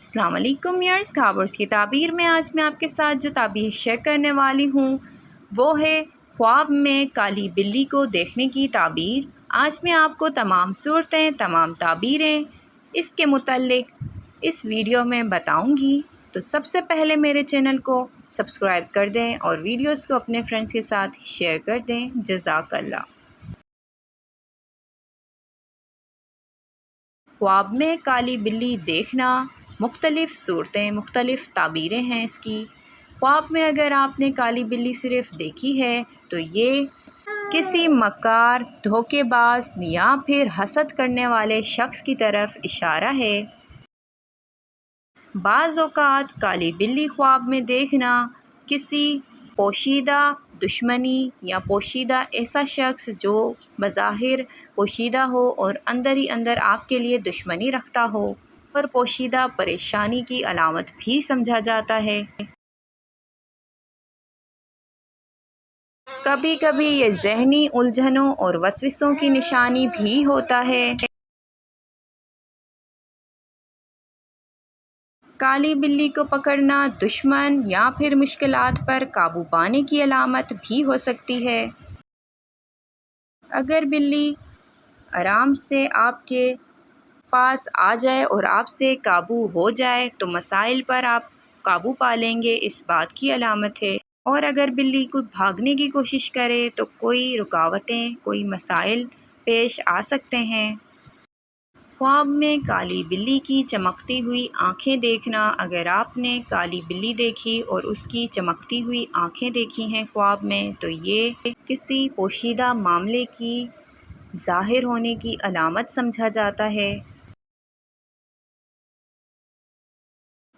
السلام علیکم یارس، خابرز کی تعبیر میں آج میں آپ کے ساتھ جو تعبیر شیئر کرنے والی ہوں وہ ہے خواب میں کالی بلی کو دیکھنے کی تعبیر۔ آج میں آپ کو تمام صورتیں، تمام تعبیریں اس کے متعلق اس ویڈیو میں بتاؤں گی۔ تو سب سے پہلے میرے چینل کو سبسکرائب کر دیں اور ویڈیوز کو اپنے فرینڈز کے ساتھ شیئر کر دیں۔ جزاک اللہ۔ خواب میں کالی بلی دیکھنا، مختلف صورتیں، مختلف تعبیریں ہیں اس کی۔ خواب میں اگر آپ نے کالی بلی صرف دیکھی ہے تو یہ کسی مکار، دھوکے باز یا پھر حسد کرنے والے شخص کی طرف اشارہ ہے۔ بعض اوقات کالی بلی خواب میں دیکھنا کسی پوشیدہ دشمنی یا پوشیدہ ایسا شخص جو بظاہر پوشیدہ ہو اور اندر ہی اندر آپ کے لیے دشمنی رکھتا ہو، اور پوشیدہ پریشانی کی علامت بھی سمجھا جاتا ہے۔ کبھی کبھی یہ ذہنی الجھنوں اور وسوسوں کی نشانی بھی ہوتا ہے۔ کالی بلی کو پکڑنا دشمن یا پھر مشکلات پر قابو پانے کی علامت بھی ہو سکتی ہے۔ اگر بلی آرام سے آپ کے پاس آ جائے اور آپ سے قابو ہو جائے تو مسائل پر آپ قابو پا لیں گے، اس بات کی علامت ہے۔ اور اگر بلی کو بھاگنے کی کوشش کرے تو کوئی رکاوٹیں، کوئی مسائل پیش آ سکتے ہیں۔ خواب میں کالی بلی کی چمکتی ہوئی آنکھیں دیکھنا، اگر آپ نے کالی بلی دیکھی اور اس کی چمکتی ہوئی آنکھیں دیکھی ہیں خواب میں تو یہ کسی پوشیدہ معاملے کی ظاہر ہونے کی علامت سمجھا جاتا ہے۔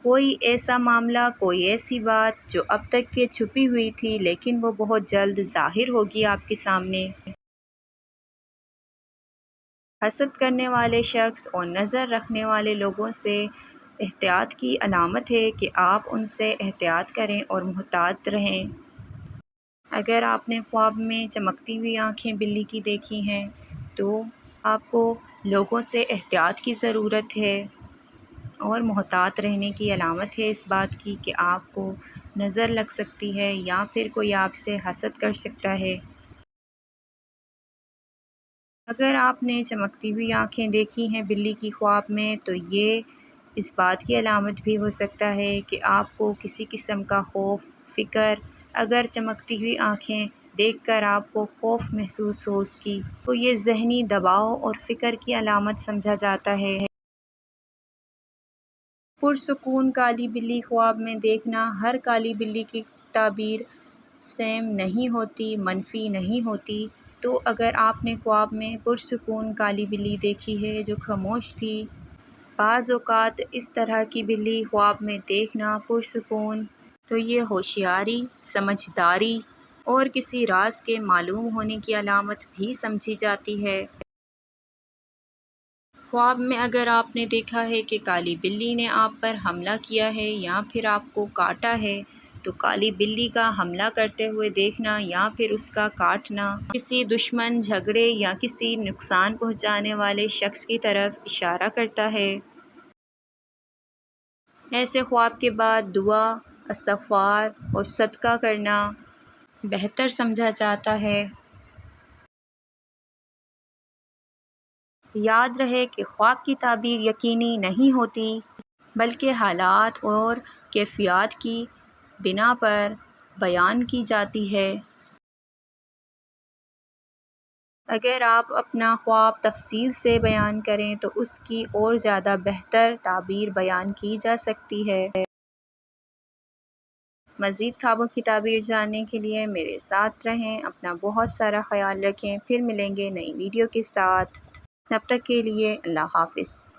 کوئی ایسا معاملہ، کوئی ایسی بات جو اب تک کے چھپی ہوئی تھی لیکن وہ بہت جلد ظاہر ہوگی آپ کے سامنے۔ حسد کرنے والے شخص اور نظر رکھنے والے لوگوں سے احتیاط کی علامت ہے کہ آپ ان سے احتیاط کریں اور محتاط رہیں۔ اگر آپ نے خواب میں چمکتی ہوئی آنکھیں بلی کی دیکھی ہیں تو آپ کو لوگوں سے احتیاط کی ضرورت ہے اور محتاط رہنے کی علامت ہے اس بات کی کہ آپ کو نظر لگ سکتی ہے یا پھر کوئی آپ سے حسد کر سکتا ہے۔ اگر آپ نے چمکتی ہوئی آنکھیں دیکھی ہیں بلی کی خواب میں تو یہ اس بات کی علامت بھی ہو سکتا ہے کہ آپ کو کسی قسم کا خوف، فکر، اگر چمکتی ہوئی آنکھیں دیکھ کر آپ کو خوف محسوس ہو اس کی تو یہ ذہنی دباؤ اور فکر کی علامت سمجھا جاتا ہے۔ پرسکون کالی بلی خواب میں دیکھنا، ہر کالی بلی کی تعبیر سیم نہیں ہوتی، منفی نہیں ہوتی۔ تو اگر آپ نے خواب میں پرسکون کالی بلی دیکھی ہے جو خاموش تھی، بعض اوقات اس طرح کی بلی خواب میں دیکھنا پرسکون، تو یہ ہوشیاری، سمجھداری اور کسی راز کے معلوم ہونے کی علامت بھی سمجھی جاتی ہے۔ خواب میں اگر آپ نے دیکھا ہے کہ کالی بلی نے آپ پر حملہ کیا ہے یا پھر آپ کو کاٹا ہے تو کالی بلی کا حملہ کرتے ہوئے دیکھنا یا پھر اس کا کاٹنا کسی دشمن، جھگڑے یا کسی نقصان پہنچانے والے شخص کی طرف اشارہ کرتا ہے۔ ایسے خواب کے بعد دعا، استغفار اور صدقہ کرنا بہتر سمجھا جاتا ہے۔ یاد رہے کہ خواب کی تعبیر یقینی نہیں ہوتی بلکہ حالات اور کیفیات کی بنا پر بیان کی جاتی ہے۔ اگر آپ اپنا خواب تفصیل سے بیان کریں تو اس کی اور زیادہ بہتر تعبیر بیان کی جا سکتی ہے۔ مزید خوابوں کی تعبیر جاننے کے لیے میرے ساتھ رہیں، اپنا بہت سارا خیال رکھیں، پھر ملیں گے نئی ویڈیو کے ساتھ۔ تب تک کے لیے اللہ حافظ۔